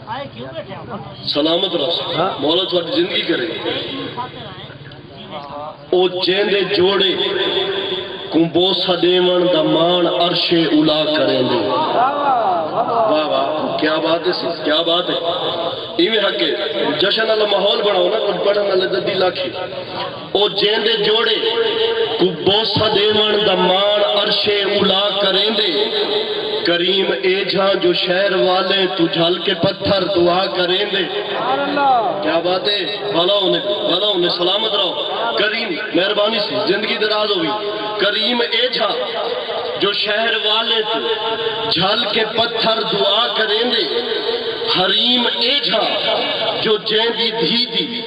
سلامت رہو مولا تھوڑی زندگی کرے او جیندے جوڑے کو بوسا دیون دا مان عرش اولا کریں دے واہ واہ کیا بات ہے کیا بات ہے ایویں حق ہے جشن اللہ ماحول بڑھاؤ نا کچھ پڑھن اللہ دل آکھی او جیندے جوڑے کو بوسا دیون دا مان عرش اولا کریں دے کریم اے جہاں جو شہر والے تو جھل کے پتھر دعا کریں دے کیا بات ہے بھلا انہیں سلامت رہو کریم مہربانی سے زندگی دراز ہوئی کریم اے جہاں جو شہر والے تو جھل کے پتھر دعا کریں دے حریم اے جہاں جو جیندی دھی دی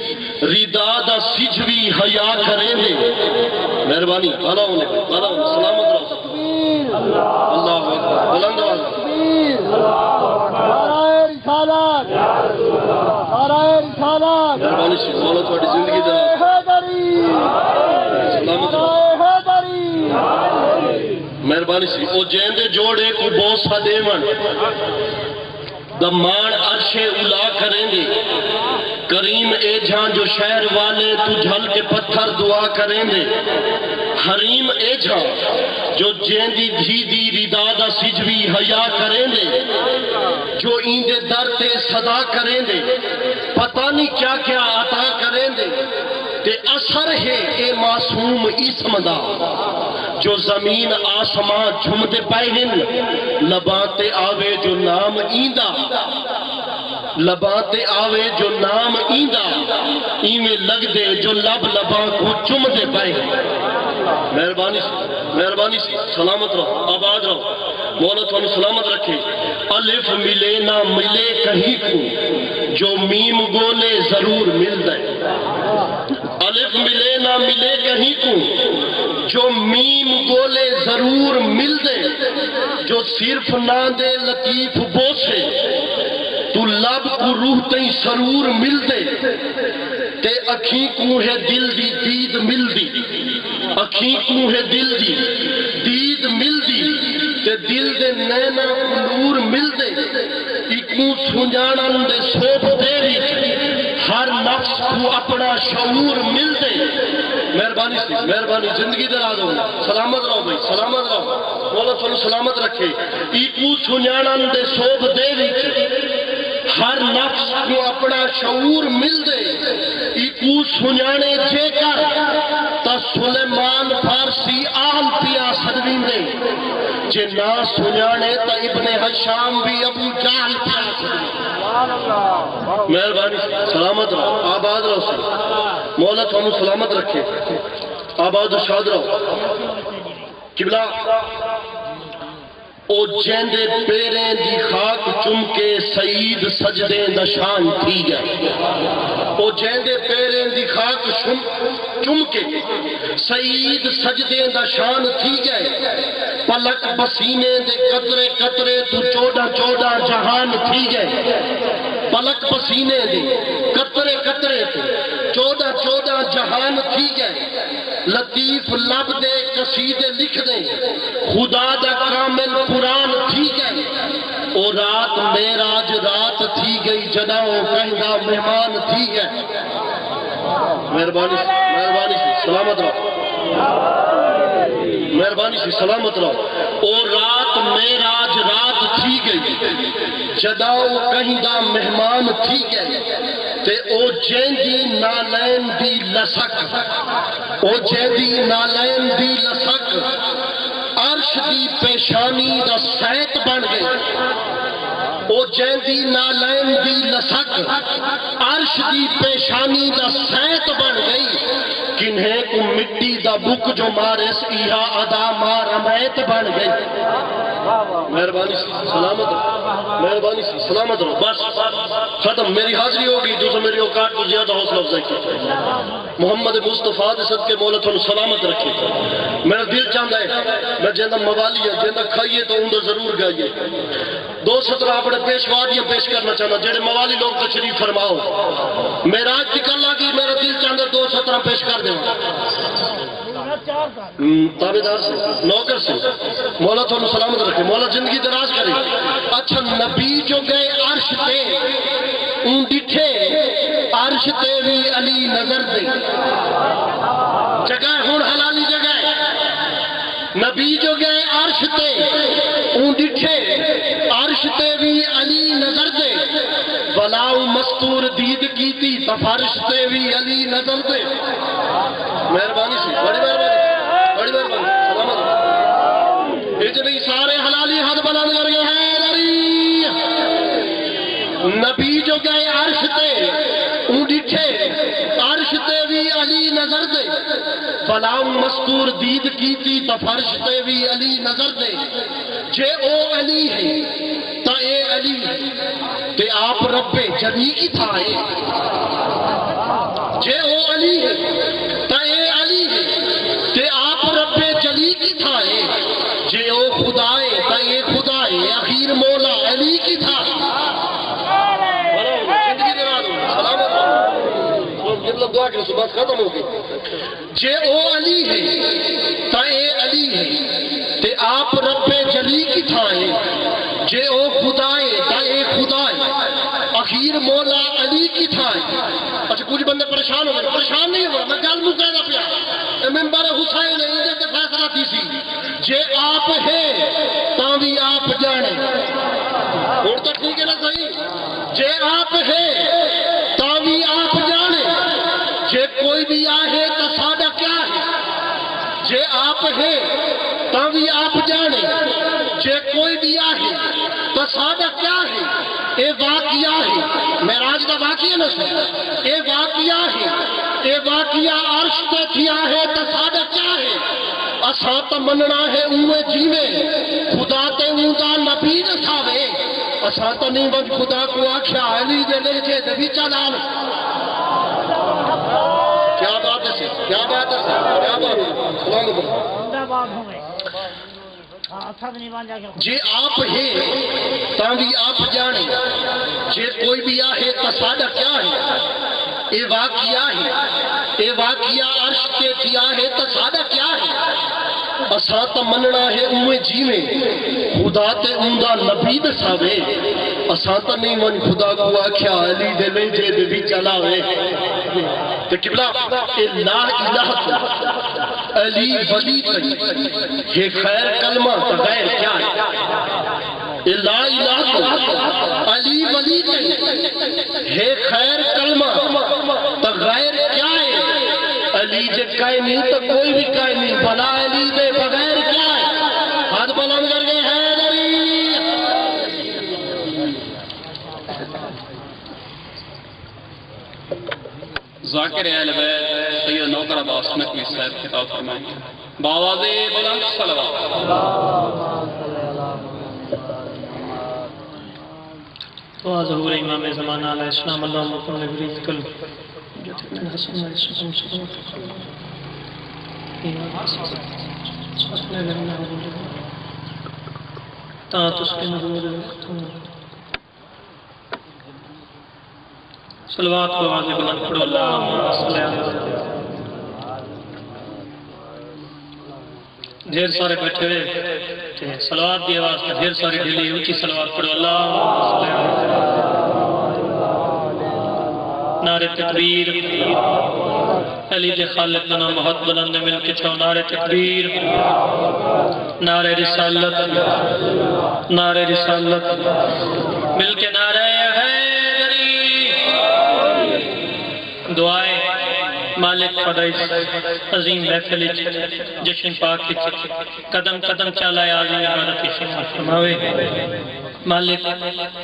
ریدادہ سجوی حیا کریں دے مہربانی بھلا انہیں سلامت رہو اللہ اکبر بلند آواز نعرہ رسالت نعرہ رسالت مہربانی سے مولا تھوڑی زندگی دا سلامت مہربانی سے او جیندے جوڑے کو بوسا دیون دمان عرش اولا کریں گے کریم اے جہاں جو شہر والے تو جھل کے پتھر دعا کریں گے حریم اے جہاں جو جیندی دھی دی ریدادہ سجوی حیا کریں گے جو ایندے در تے صدا کریں گے پتہ نہیں کیا کیا عطا کریں گے تے اثر ہے اے معصوم اسم دا جو زمین آسمان جھمدے پہن لباتے آوے جو نام ایندہ لباتے آوے جو نام ایندہ ایمیں لگ دے جو لب لباں کو چمدے پہن مہربانی سے سلامت رہو آباد رہو مولا تو سلامت رکھے الف ملے نہ ملے کہیں کو جو میم گولے ضرور مل دے الف ملے نہ ملے کہیں کو جو میم گولے ضرور مل دے جو صرف نہ دے لطیف بوسے تو لب کو روح تیں سرور مل دے تے اکھیں کو ہے دل دی دید مل دی اکھیں کو ہے دل دی دید مل دی تے دل دے نینا نور مل دے اکوں سنجانن دے سوپ دیری ہر نفس کو اپنا شعور مل دے مہربانی زندگی دراز ہو سلامت رہو بھائی سلامت رہو مولا تو سلامت رکھے اکوں سنجانن دے سوپ دیری ہر نفس کو اپنا شعور مل دے ایکو سنانے جے کر تا سلیمان فارسی آل پیا صدوین دے جے نہ سنانے تا ابن حشام بھی ابو جہل پیا صدوین مہربانی سلامت رہو آباد رہو سے مولا تو سلامت رکھے آباد و شاد رہو قبلہ او جیندے پیریں دی خاک چمکے سعید سجدے دشان تھی گئے او جیندے پیریں دی خاک چمکے سعید سجدے دشان تھی گئے پلک بسینے دے قطرے قطرے تو چوڑا چوڑا جہان تھی گئے پلک بسینے دے قطرے قطرے تو چوڑا چوڑا جہان تھی گئے لطیف لب دے قصیدے لکھ دیں خدا دا کامل قرآن تھی گئے او رات میراج رات تھی گئی جداؤں کہندہ مہمان تھی گئے مہربانی سے سلامت رہو مہربانی سے سلامت رہو او رات میراج رات تھی گئی جداؤں کہندہ مہمان تھی گئے تے او جیندی نالین دی لسک او جیندی نالین دی لسک عرش دی پیشانی دا سیت بن گئے او جیندی نالین دی لسک عرش دی پیشانی دا سیت بن گئی کنہیں کو مٹی دا بک جو مارس ایہا ادا مار امیت بن گئی مہربانی سے سلامت رہو مہربانی سے سلامت رہو بس ختم میری حاضری ہوگی جو میری اوقات کو زیادہ حوصلہ افزائی کی محمد مصطفیٰ دے صدقے مولا تھوڑا سلامت رکھے میرا دل چاہتا ہے میں جیندہ موالی ہے جیندہ کھائیے تو اندر ضرور گائیے دو سطرہ اپنے پیشوادیاں پیش کرنا چاہنا جیڑے موالی لوگ تشریف فرماؤ میراج کی کل آگی میرا دل چاہتا دو سطرہ پیش کر دیں تابدار سے نوکر سے مولا تو سلامت رکھے مولا زندگی دراز کرے اچھا نبی جو گئے عرش پہ اون ڈٹھے عرش تے بھی علی نظر دے جگہ ہون حلالی جگہ نبی جو گئے عرش تے اون ڈٹھے عرش تے بھی علی نظر دے بلاؤ مستور دید کیتی تو فرش تے بھی علی نظر دے مہربانی سی بڑی مہربانی سلامت یہ جو نہیں سارے حلالی حد بلند کر گئے ہیں نبی جو گئے عرش تے اون ڈٹھے عرش تے بھی علی نظر دے بلاؤ مستور دید کیتی تو فرش تے بھی علی نظر دے جے او علی ہے تا اے علی تے آپ رب جلی کی تھائے جے او علی ہے تا اے علی ہے تے آپ رب جلی کی تھائے جے او خدائے تا اے خدائے اخیر مولا علی کی تھا دعا کرو صبح ختم ہو گئی جے او علی ہے تا اے علی ہے تے آپ رب جلی کی تھائے جے او خدائے تا اے خدائے اخیر مولا علی کی تھائے اچھا کچھ بندے پریشان ہو گئے پریشان نہیں ہو میں گل مکہ دا پیا ممبر حسین نے یہ کہ فیصلہ تھی سی جے آپ ہے تا بھی آپ جانے اور تو ٹھیک ہے نا صحیح جے آپ ہے تا بھی آپ جانے جے کوئی بھی آہے تو سادہ کیا ہے جے آپ ہے تو بھی آپ جانے جے کوئی بھی آہے تو سادہ کیا ہے اے واقعہ ہے معراج کا واقعہ نہ سن اے واقعہ ہے اے واقعہ عرش تے تھیا ہے تو سادہ کیا ہے اساں تو مننا ہے اوے جیوے خدا تے اوندا نبی نہ تھاوے اساں تو نہیں بن خدا کو آکھیا علی دے لہجے تے بھی چلال کیا بات ہے کیا بات ہے کیا بات ہے جے آپ ہے تاں بھی آپ جانے جے کوئی بھی آہے تو سادہ کیا ہے اے واقعہ ہے اے واقعہ عرش کے تھیا ہے تو سادہ کیا ہے اساں تو مننا ہے اوے جیویں خدا تے اوندا نبی دساوے اساں تو نہیں من خدا کو آکھیا علی دے لہجے دے بھی چلاوے کہ قبلہ اے لا الہ علی ولی تی یہ خیر کلمہ تو غیر کیا ہے اے لا الہ علی ولی تی یہ خیر کلمہ تو غیر کیا ہے علی جے کائے نہیں تو کوئی بھی کائے نہیں بلا علی دے بغیر کیا ہے ہاتھ بلند کر گئے ہیں ذاکر اہل بیت سید نوکر عباس نقوی صاحب خطاب فرمائیں بآواز بلند صلوات تو ظہور امام زمانہ علیہ السلام اللہ مکمل برید کل صلوات کو آواز بلند پڑھو اللہ صلی اللہ علیہ وسلم ڈھیر سارے بیٹھے ہوئے صلوات دی آواز میں ڈھیر ساری ڈھیلی اونچی صلوات پڑھو اللہ صلی اللہ علیہ وسلم نعرہ تکبیر علی دے خالق لنا بہت بلند مل کے چھو نعرہ تکبیر نعرہ رسالت نعرہ رسالت مل کے نعرہ حیدری دعائیں مالک پڑھائیس عظیم محفل جشن پاک قدم قدم چالائے آزم عبادت شمار فرماوے مالک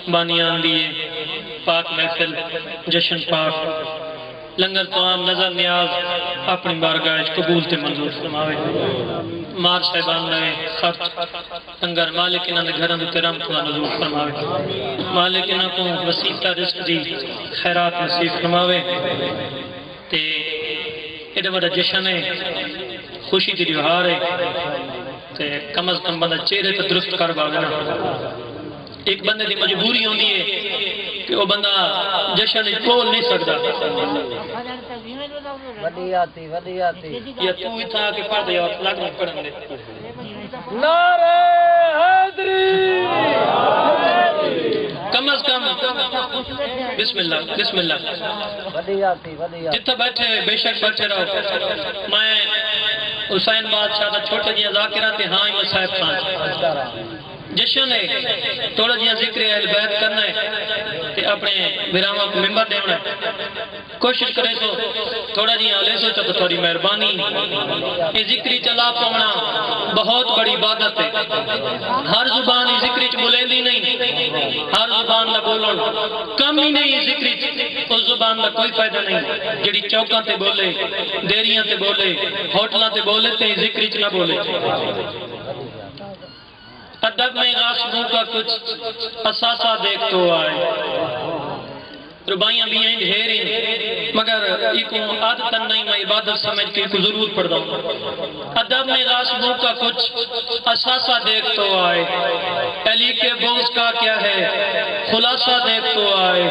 بانیان دیئے پاک محفل جشن پاک لنگر توام نظر نیاز اپنی بارگاہ قبول تے منظور فرماوے مار صاحبان رہے خرچ لنگر مالک انہوں نے گھرم تے رحمتہ نزول فرماوے مالک انہوں کو وسیطہ رزق دی خیرات نصیب فرماوے تے ایڈا بڑا جشن ہے خوشی دی دیوہار ہے تے کم از کم بندہ چہرے تے درست کر باگنا ایک بندے دی مجبوری ہوندی ہے کہ وہ بندہ جشن کھول نہیں سکتا یا تو ہی تھا کہ پڑھ دے اور لگ میں پڑھن دے نعرہ حیدری کم از کم بسم اللہ بسم اللہ جتھا بیٹھے بے شک بیٹھے رہو میں حسین بادشاہ دا چھوٹا جیاں ذاکرہ تے ہاں امام صاحب خان جشن ہے تھوڑا جیاں ذکر اہل بیت کرنا ہے تے اپنے ویراواں کو ممبر دیونا ہے کوشش کرے سو تھوڑا جیاں لے سو تو تھوڑی مہربانی یہ ذکری چلا پونا بہت بڑی عبادت ہے ہر زبان یہ ذکری چ بولیندی نہیں ہر زبان دا بولن کم ہی نہیں ذکری چ اس زبان دا کوئی فائدہ نہیں جڑی چوکاں تے بولے دیریاں تے بولے ہوٹلاں تے بولے تے ذکری چ نہ بولے ادب میں غاصبوں کا کچھ اثاثہ دیکھ تو آئے ربائیاں بھی ہیں ڈھیری مگر ایک عادتاً نہیں میں عبادت سمجھ کے ایک ضرور پڑھ دوں ادب میں غاصبوں کا کچھ اثاثہ دیکھ تو آئے علی کے بغض کا کیا ہے خلاصہ دیکھ تو آئے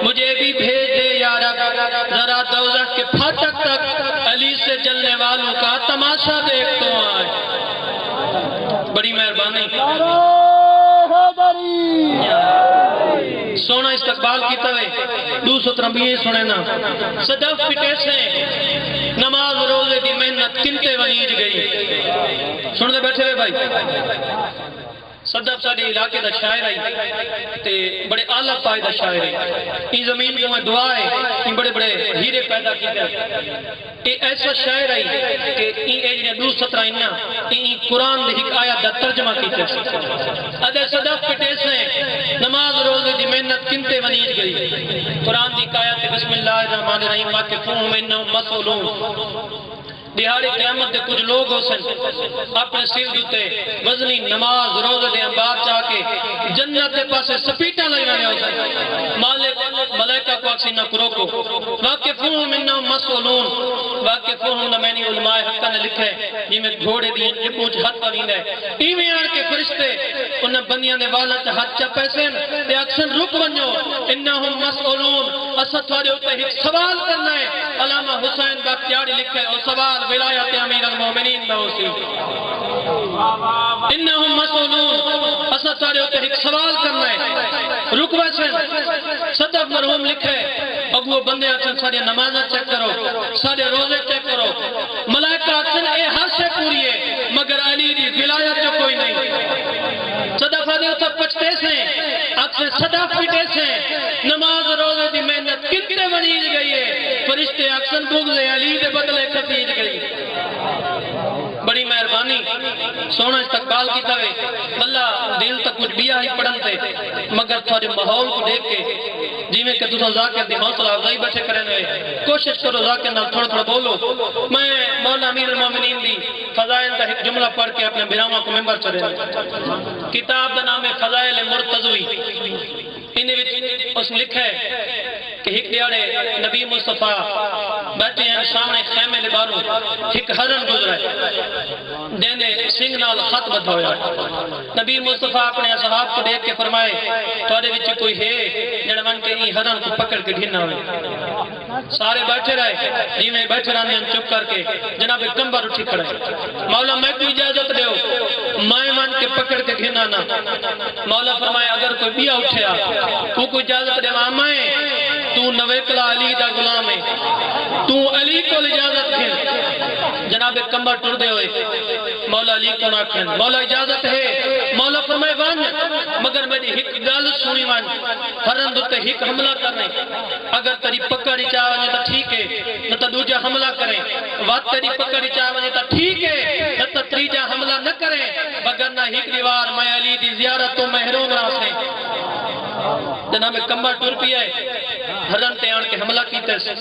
مجھے بھی بھیج دے یا رب ذرا دوزخ کے پھاٹک تک علی سے جلنے والوں کا تماشا دیکھ تو آئے بڑی مہربانی سونا استقبال کی توے دوسرے ترمبیے سنے نا صدف پٹے سے نماز روزے کی محنت کنتے ونیج گئی سن دے بیٹھے ہوئے بھائی صدف ساڑی علاقے دا شاعر آئی تے بڑے آلہ پائے دا شاعر آئی این زمین کو میں دعا ہے این بڑے بڑے ہیرے پیدا کی گئے یہ ایسا شاعر آئی کہ این ایجنے دو سترہ انہا این قرآن دے ایک آیت دا ترجمہ کی گئے ادھے صدف پٹے سے نماز روزے دی محنت کنتے ونیج گئی قرآن دی آیت بسم اللہ الرحمن الرحیم واقفون انہم مسئولون دیہاڑی قیامت دے کچھ لوگ ہو سن اپنے سیر دوتے وزنی نماز روزہ دے بعد چاہ کے جنت دے پاسے سپیٹا لگانے ہو سن مالک ملائکہ کو اکسی نہ کرو کو واقفون انہم مسئولون واقفون نمینی علماء حقہ نے لکھے جی میں گھوڑے دین یہ پوچھ حد پر نہیں ہے ایویں آن کے فرشتے انہیں بندیاں نے والا چا حد چا پیسے دے اکسن رک بنجو انہم مسئولون اسد تھوڑے ہوتے ایک سوال کرنا ہے علامہ حسین بختیاری لکھے اور سوال ولایت امیر المومنین بہوسی انہم مسئولون اسد تھوڑے ہوتے ایک سوال کرنا ہے رک بسن صدف مرحوم لکھے اب وہ بندے اکسن سارے نمازہ چیک کرو سارے روزے چیک کرو ملائکہ اکسن اے ہر سے پوری ہے مگر علی دی ولایت جو کوئی نہیں صدف آدھے ہوتا پچھتے سے اکسن صدف پیٹے سے نماز روزے دی محنت کتنے ونیج گئی ہے فرشتے اکسن بغض علی دے بدلے کتیج گئی بڑی مہربانی سونا استقبال کی توے اللہ دل تک کچھ بھی آئی پڑھن تے مگر تھوڑے ماحول کو دیکھ کے جی میں کہ دوسرا ذاکر دی حوصلہ افزائی بیٹھے کریں ہوئے کوشش کرو ذاکر نال تھوڑا تھوڑا بولو میں مولا امیر المومنین دی فضائل کا ایک جملہ پڑھ کے اپنے بیراواں کو ممبر چلے کتاب دا نام ہے فضائل مرتضوی انہیں اس لکھا ہے کہ ایک دیاڑے نبی مصطفیٰ بیٹھے ہیں سامنے خیمے لباروں ایک ہرن گزرا ہے دینے سنگ نال خط بدھا ہویا نبی مصطفیٰ اپنے اصحاب کو دیکھ کے فرمائے توڑے وچ کوئی ہے جڑا من کے این ہرن کو پکڑ کے گھننا ہوئے سارے بیٹھے رہے جی میں بیٹھے رہنے ہیں چپ کر کے جناب کمبر اٹھی کھڑے مولا میں کوئی اجازت دے ہو میں من کے پکڑ کے گھننا نہ مولا فرمائے اگر کوئی بیا اٹھیا تو کوئی اجازت دے میں تو نویکلا علی دا غلام ہے تو علی کو اجازت ہے جناب کمبر ٹر دے ہوئے مولا علی کو نہ کھن مولا اجازت ہے مولا فرمائے وان مگر میری ہک گل سنی وان ہرن دوتے ہک حملہ کرنے اگر تری پکڑی چاہے تو ٹھیک ہے نہ تو دوجہ حملہ کریں وات تری پکڑی چاہے تو ٹھیک ہے نہ تو تریجہ حملہ نہ کریں مگر نہ ہک دیوار میں علی دی زیارت تو محروم راسیں جناب کمبر ٹر پی ہے ہرن تے آن کے حملہ کیتا ہے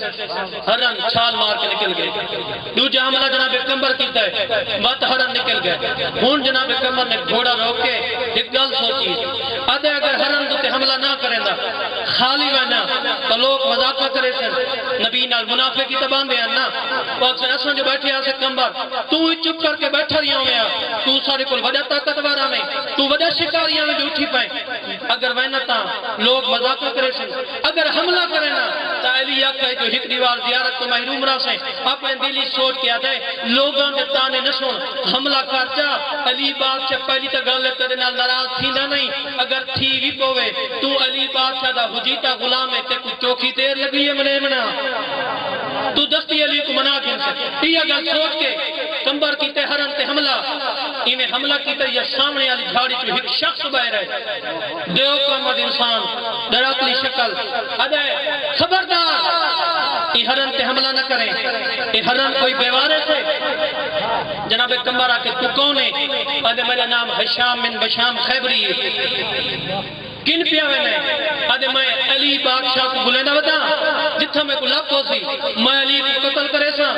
ہرن چھال مار کے نکل گئے دوجہ حملہ جناب کمبر کیتا ہے وقت ہرن نکل گئے ہون جناب کمبر نے گھوڑا روک کے ایک گل سوچی آدھے اگر ہرن دوتے حملہ نہ کریں دا حال ہی وینا تو لوگ مذاق نہ کرے سن نبی نال منافق کی تبان دے نا وہ اکثر اساں جو بیٹھے آسے کمبر تو ہی چپ کر کے بیٹھا رہی ہوں گیا تو سارے کل وجہ طاقتوارا میں تو وجہ شکاریاں میں جو اٹھی پائیں اگر وینا تا لوگ مذاق نہ کرے سن اگر حملہ کرے نا تا علی آقا جو ایک دیوار زیارت تو محروم رہا سے اپنے دلی سوچ کیا دے لوگوں کے تانے نہ سن حملہ کرچا علی بادشاہ پہلی تا گل تیرے نال ناراض تھی نہ نہیں اگر تھی بھی پوے تو علی بادشاہ دا حجیتا غلام ہے تے کچھ چوکی دیر لگی ہے منے منا تو دستی علی کو منا کے یہ گل سوچ کے کمبر کی تے ہرن تے حملہ انہیں حملہ کی تے یہ سامنے والی جھاڑی جو ایک شخص باہر ہے دیو کامد انسان دراتلی شکل ادے خبردار یہ ہرن تے حملہ نہ کریں یہ ہرن کوئی بیوارے سے جناب کمبر آ کے تو کون ہے ادے میرا نام حشام بن بشام خیبری ہے کن پیاوے نے ادے میں علی بادشاہ کو بلے نہ بتا جتھا میں کو لب ہو سی میں علی کو قتل کرے سا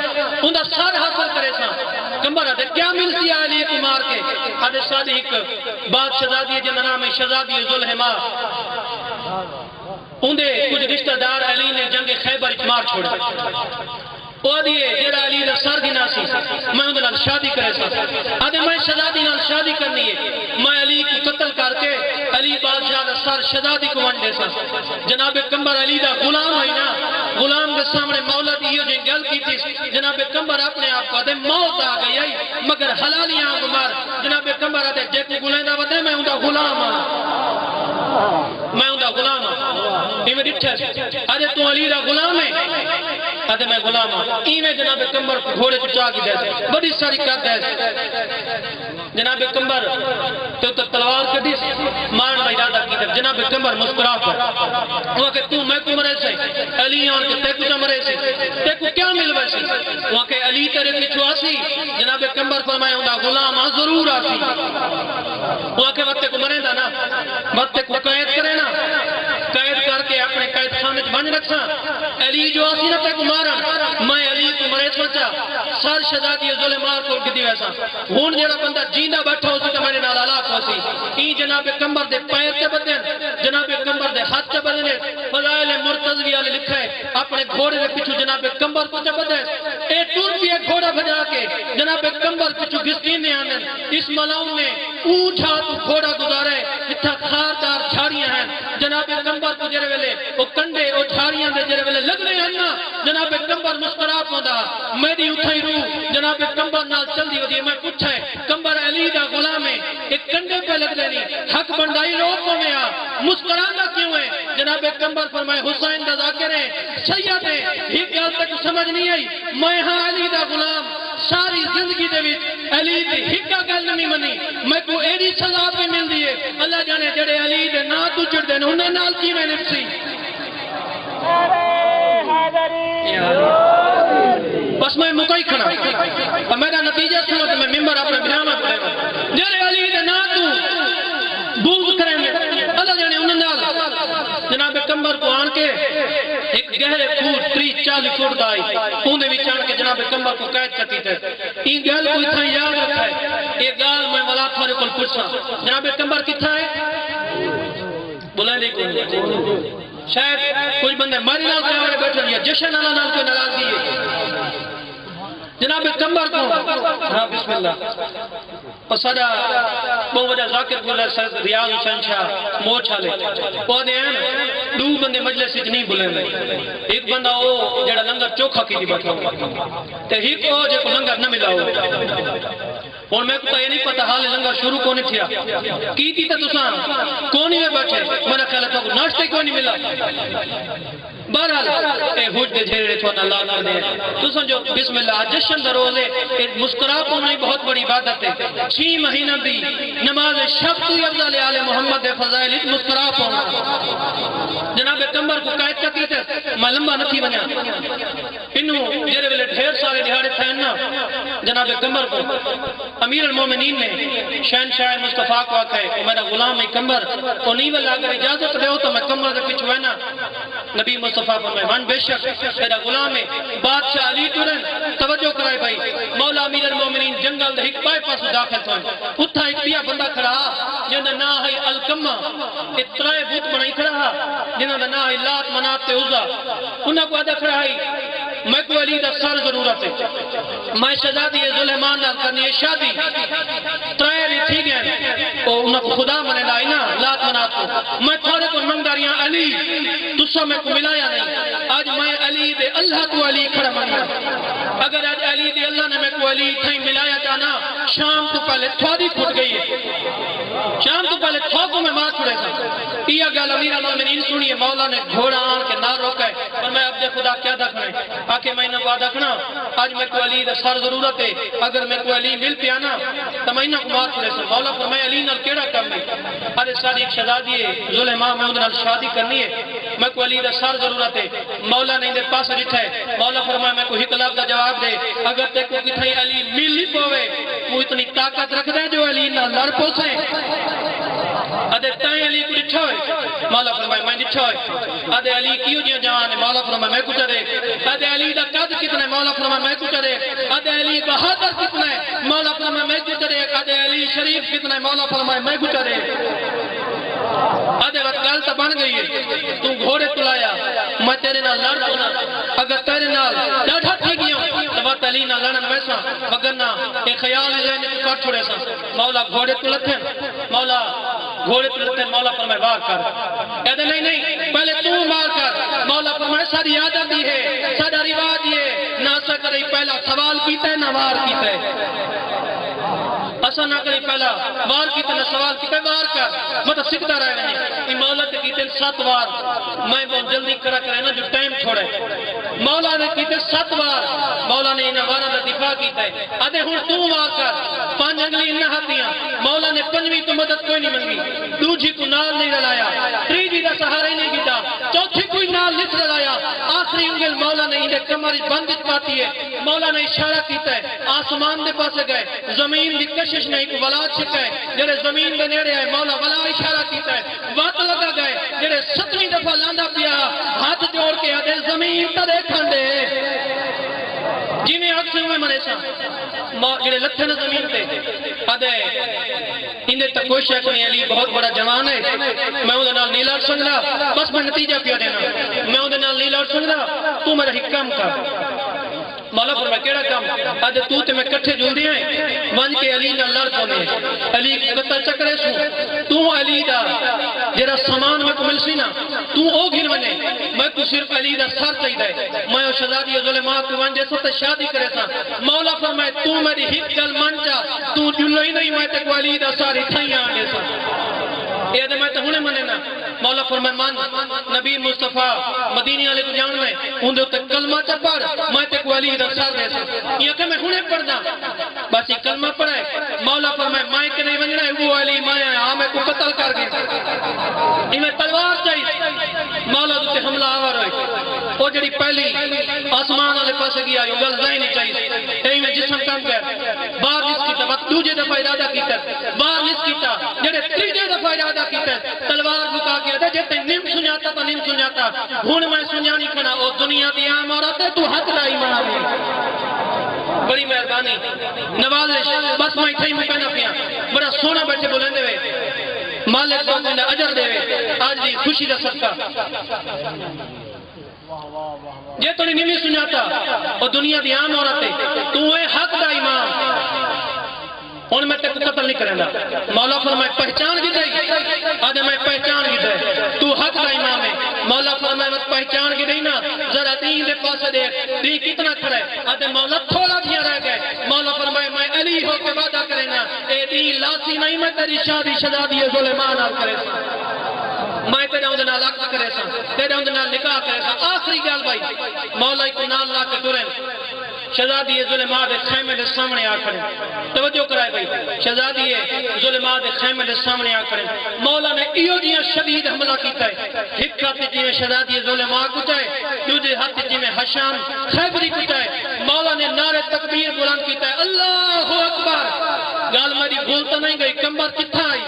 اندہ سار حاصل کرے سا کمبر ادے کیا ملتی ہے علی کو مار کے ادے سادی ایک بات شہزادی ہے جنہ نام شہزادی ذوالحما اندے کچھ رشتہ دار علی نے جنگ خیبر مار چھوڑا وہ دیئے جیڑا علی دا سر گنا سی میں اندھے نال شادی کرے سا آدھے میں شہزادی نال شادی کرنی ہے میں علی کو قتل کر کے علی بادشاہ دا سر شہزادی کو ونڈے سا جناب کمبر علی دا غلام ہے نا غلام کے سامنے مولا دیئے جو گل کی تھی جناب کمبر اپنے آپ کو آدھے موت آ گئی ہے مگر حلالی آنگ مار جناب کمبر آدھے جے کو گلیں دا بدے میں اندھا غلام میں اندھا غلام یہ میں ڈٹھے آدھے تو علی دا غلام ہے آدھے میں غلام ایویں جناب کمبر گھوڑے چچا کی دے بڑی ساری کر دے جناب کمبر تو تلوار کٹی مارن کا ارادہ کی دے جناب کمبر مسکرا کر وہ کہ تو میں کو مرے سے علی آن کے تے کو مرے سے تے کو کیا ملوے سے وہ کہ علی تیرے پیچھے آسی جناب کمبر فرمائے ہوندا غلام ضرور آسی وہ کہ وقت کو مرے دا نا وقت کو قید کرے نا قید کر کے اپنے قید خانے بن رکھا علی جو آسی نہ تے کو مارن میں علی کو مرے سوچا سر شہزادی ذوالحما کو گدی ویسا ہون جڑا بندہ جیندا بیٹھا ہو سی میرے نال ہلاک ہو سی ای جناب کمبر دے پیر تے بدن جناب کمبر دے ہاتھ تے بدن فضائل مرتضوی والے لکھا ہے اپنے گھوڑے دے پیچھے جناب کمبر کو تے بدن اے ٹور پیا گھوڑا بھجا کے جناب کمبر پیچھے گسکین نے آنن اس ملاؤں نے اونٹا تو گھوڑا گزارے جتھا خاردار جھاڑیاں ہیں جناب کمبر کو جڑے ویلے او کنڈے او جھاڑیاں دے جڑے ویلے لگنے ہیں جناب کمبر مسکرات ہوندا میری اتھائی روح جناب کمبر نال چلدی ودی میں پوچھا ہے کمبر علی دا غلام ہے ایک کنڈے پہ لگ دینی حق بندائی روک کو میں مسکرانا کیوں ہے جناب کمبر فرمائے حسین دا ذاکر ہے سید ہے ایک گل تک سمجھ نہیں آئی میں ہاں علی دا غلام ساری زندگی دے وچ علی دی ہکا گل نہیں منی میں کو ایڈی سزا پہ مل دی ہے اللہ جانے جڑے علی دے نا تو چڑھ دین انہیں نال کی میں نفسی بس میں مکئی کھڑا میرا نتیجہ سنو کہ میں ممبر اپنے بیان میں پڑھے گا جڑے علی دے نا تو بغض کریں گے اللہ جانے انہیں نال جناب کمبر کو آن کے ایک گہرے فوٹ 30-40 فوٹ دائی اوندے وچ آن کے جناب کمبر کو قید چکی تے این گل کوئی تھا یاد رکھا ہے یہ گل میں ملا تھارے کول پوچھا جناب کمبر کتھا ہے بلائیں دیکھو شاید کچھ بندے ماری نال کے آوے بیٹھے یا جشن اللہ نال کوئی ناراضگی ہے جناب کمبر کو ہاں بسم اللہ پسادہ بہت وجہ ذاکر گزر سید ریاض حسین شاہ موچھالے وہ دے ہیں دو بندے مجلس اتنی بلیں گے ایک بندہ ہو جڑا لنگر چوکھا کی دی بیٹھا ہو تے ایک ہو جے کو لنگر نہ ملا ہو اور میں کو یہ نہیں پتا حال لنگر شروع کو نہیں تھیا کی تھی تا تسان کونی میں بیٹھے میں نے خیال تو ناشتے کو نہیں ملا بہرحال اے ہوج دے جھیرے تو اللہ کر دے تو سمجھو بسم اللہ جشن دا روزے مسکرا پونا بہت بڑی عبادت ہے 6 مہینہ دی نماز شب تو افضل آل محمد دے فضائل مسکرا پونا جناب کمبر کو قید چکی تے میں لمبا نہ تھی بنیا مینوں جڑے ویلے ڈھیر سارے دہاڑے تھے نا جناب قمر کو امیر المومنین نے شہنشاہ مصطفیٰ کو آکھے کہ میرا غلام ہے قمر وہ نہیں والا اگر اجازت دے تو میں قمر دے پیچھے ہے نا نبی مصطفیٰ فرمائے من بے شک میرا غلام ہے بادشاہ علی ٹرن توجہ کرائے بھائی مولا امیر المومنین جنگل دے ایک پائے پاس داخل تھا اتھا ایک بیا بندہ کھڑا جنہاں نا ہے القمہ اترائے بت بنائی کھڑا جنہاں دا نا ہے لات منات تے عزا انہاں کو آدھا کھڑا ہے میں کو علی دا سر ضرورت ہے میں شہزادی ظلمان نال کرنی ہے شادی ترائے بھی تھی گئے تو انہاں کو خدا منے لائی نا لات منات کو میں تھوڑے کو منگداریاں علی تسا میں کو ملایا نہیں آج میں علی دے اللہ تو علی کھڑا منگا اگر آج علی دے اللہ نے میں کو علی تھیں ملایا جانا شام تو پہلے تھوڑی پھٹ گئی ہے شام تو پہلے تھوڑوں میں مار چھڑے تھا یہ گل امیر المومنین سنیے مولا نے گھوڑا آن کے نہ روکا ہے اور میں اب دے خدا کیا دکھنا ہے آکے میں انہوں کو دکھنا آج میں کو علی دا سر ضرورت ہے اگر میں کو علی مل پیا نا تو میں انہوں کو مار چھڑے سا مولا فرمائے علی نال کیڑا کم ہے ارے ساری ایک شہزادی ہے ظلمان میں انہوں شادی کرنی ہے میں کو علی دا سر ضرورت ہے مولا نے اندر پاس رٹھا ہے مولا فرمائے میں کو حکلاب دا جواب دے اگر تے کو کتھائی علی مل نہیں پوے وہ اتنی طاقت رکھ دے جو علی نہ لڑ پوسے ادھے تائیں علی کو ڈٹھا ہے مولا فرمائے میں ڈٹھا ہے ادھے علی کیوں جی جوان ہے مولا فرمائے میں کچھ رے ادھے علی دا قد کتنا ہے مولا فرمائے میں کچھ رے ادھے علی بہادر کتنا ہے مولا فرمائے میں کچھ رے ادھے علی شریف کتنا ہے مولا فرمائے میں کچھ رے ادھے وقت گل تو بن گئی ہے تو گھوڑے تلایا میں تیرے نال لڑ دونا اگر تیرے نال ڈاٹھا تھی گیا تو بات علی نال لڑن ویسا وگرنا ایک خیال ہے نے تو کر چھوڑے سا مولا گھوڑے تلتے مولا گھوڑے تلتے مولا فرمائے وار کر کہتے نہیں پہلے تو وار کر مولا فرمائے ساری عادت دی ہے سارا رواج یہ نہ سکرے پہلا سوال کیتا ہے نہ وار کیتا ہے اسا نہ کری پہلا وار کیتا نہ سوال کیتا ہے وار کر مطلب سکتا رہے نہیں مولا نے کیتے 7 وار میں بہت جلدی کرا کرے نا جو ٹائم چھوڑے مولا نے کیتے 7 وار مولا نے انہا وارا دا دفاع کیتا ہے ادھے ہون تو وار کر 5 انگلی انہا ہاتھیاں مولا نے 5ویں تو مدد کوئی نہیں منگی دوجھی کو نال نہیں رلایا تیجی دا سہارا ہی نہیں کیتا چوتھی کوئی نال نہیں رلایا آخری انگل مولا نے انہیں کماری بندش پاتی ہے مولا نے اشارہ کیتا ہے آسمان دے پاسے گئے زمین دی کشش نہیں کو ولا چھکا ہے جڑے زمین دے نیڑے آئے مولا ولا اشارہ کیتا ہے وقت لگا گئے جڑے 7ویں دفعہ لاندا پیا ہاتھ جوڑ کے آدھے زمین تا دیکھن دے جی میں آگ سے ہوئے مرے سا جڑے لتھے نا زمین تے آدھے اندے تک کوئی شک نہیں علی بہت بڑا جوان ہے میں انہوں نال نیلار سنگلا بس میں نتیجہ پیا دینا میں انہوں نال نیلار سنگلا تو میرا حکم کا مولا فرمائے کیڑا کام آدھے تو تے میں کٹھے جل دیا ہیں ون کے علی نہ لڑ پونے علی کی قتل چکرے سو تو علی دا جرا سامان میں کو مل سی نا تو او گھر بنے میں کو صرف علی دا سر چاہی دے میں او شہزادی ظلمات کو ونجے سو تے شادی کرے سا مولا فرمائے تو میری ہک گل من جا تو جلو ہی نہیں میں تے کو علی دا ساری تھائیاں آگے سا یہ دے میں تے ہونے منے نا مولا فرمائے من نبی مصطفیٰ مدینی علیہ کو جان میں ان دے تے کلمہ چا پڑھ میں تے کو علی دا سر دے سا یہ کہ میں ہونے پڑھ دا بس یہ کلمہ پڑھے مولا فرمائے میں کہ نہیں ونجنا ہے وہ علی میں آیا میں کو قتل کر گئی میں تلوار چاہیے مولا دے حملہ آور ہوئے وہ جڑی پہلی آسمان والے پاسے گیا یہ گل ضائع نہیں چاہیے کہیں میں جسم کم کر باہر نس کیتا بات دوجے دفعہ ارادہ کیتا باہر نس کیتا جڑے تیجے دفعہ ارادہ کیتا تلوار بکا کے دے جتے نیم سنیاتا تا نیم سنیاتا ہون میں سنیانی کھنا او دنیا دی عام عورت ہے تو حق لائی مانے بڑی مہربانی نوازش بس میں اتھائی مکانا پیا بڑا سونا بیٹھے بولیں دے مالک باقی نے اجر دے آج دی خوشی دا صدقہ جے تو نہیں سنیاتا او دنیا دی عام عورت ہے تو اے حق دا امام ان میں تک قتل نہیں کریں گا مولا فرمائے پہچان کی دائی آدھے میں پہچان کی دائی تو حق دا امام ہے مولا فرمائے میں پہچان کی دائی نا ذرا دین دے پاس دے دین کتنا کھڑا ہے آدھے مولا تھوڑا دیا رہ گئے مولا فرمائے میں علی ہو کے وعدہ کریں گا اے دین لاسی نہیں میں تیری شادی شہزادی ظلمان آل کرے سا میں تیرے اندر نال عقد کرے سا تیرے اندر نال نکاح کرے سا آخری گال بھائی مولا کو نال لا کے دوریں شہزادی ظلمات خیمے دے سامنے آ کھڑے توجہ کرائے بھائی شہزادی ظلمات خیمے دے سامنے آ کھڑے مولا نے ایو جیاں شدید حملہ کیتا ہے ہکا تے جیاں شہزادی ظلمات کو چاہے دوجے ہاتھ جی میں حشام خیبری کیتا ہے مولا نے نعرہ تکبیر بلند کیتا ہے اللہ اکبر گال میری بھولتا نہیں گئی کمبر کتھا آئی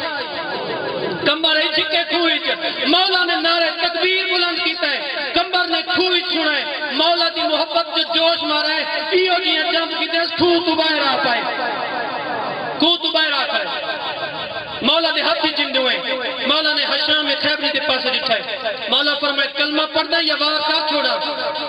کمبر ہے چھکے کھوئی مولا نے نعرہ تکبیر بلند کیتا ہے کمبر نے کھوئی چھوڑا ہے مولا دی محبت جو جوش مارا ہے ایو جی جمپ کیتے ہیں تو باہر آ پائے تو باہر آ پائے مولا دے ہاتھی جن ہوئے مولا نے حشام خیبری دے پاسے دکھا ہے مولا فرمائے کلمہ پڑھ دے یا وار کا چھوڑا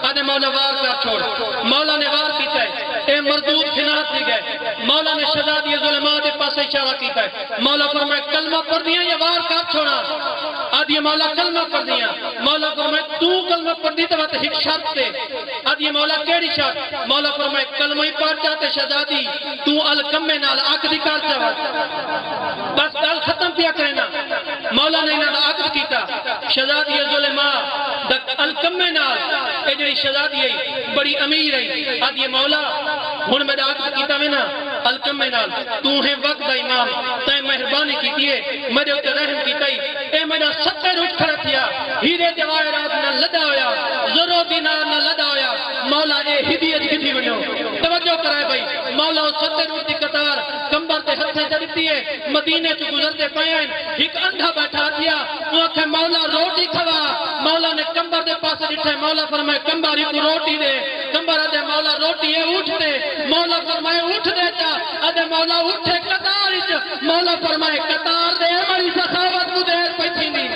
آدھے مولا وار کا چھوڑ مولا نے وار کیتا ہے اے مردود فنات دی گئے مولا نے شہزادی ظلمات دے پاسے اشارہ کیتا ہے مولا فرمائے کلمہ پڑھ دیا یا وار کا چھوڑا آدھی مولا کلمہ پڑھ دیا مولا فرمائے تو کلمہ پڑھ دی تو بات ایک شرط تے آدھی مولا کیڑی شرط مولا فرمائے کلمہ ہی پڑھ جاتے شہزادی تو الکمے نال آنکھ دکھار چاہت بس گل ختم پیا کرنا مولا نے انہاں دا عقد کیتا شہزادی ظلماء دک الکمے نال اے جڑی شہزادی ہے بڑی امیر ہے آدھی مولا ہن میں دا عقد کیتا میں نا الکمے نال تو ہے وقت دا امام تے مہربانی کیتی ہے میرے تے رحم کیتا ہی اے میرا 70 اٹھ کھڑا تھیا ہیرے جواہرات نہ لدا ہویا زرو دینار نہ لدا ہویا مولا اے ہدیت کیتی ونو توجہ کرائے بھائی مولا 70 اٹھ دی قطار کمبر تے ہتھے چڑھتی ہے مدینے تو گزرتے پئے ہیں ایک اندھا بیٹھا دیا وہ کہ مولا روٹی کھوا مولا نے کمبر دے پاس ڈٹھے مولا فرمائے کمبر کو روٹی دے کمبر دے مولا روٹی ہے اٹھ دے مولا فرمائے اٹھ دے چا ادے مولا اٹھے قطار وچ مولا فرمائے قطار دے ہماری سخاوت کو دیر پئی تھیندی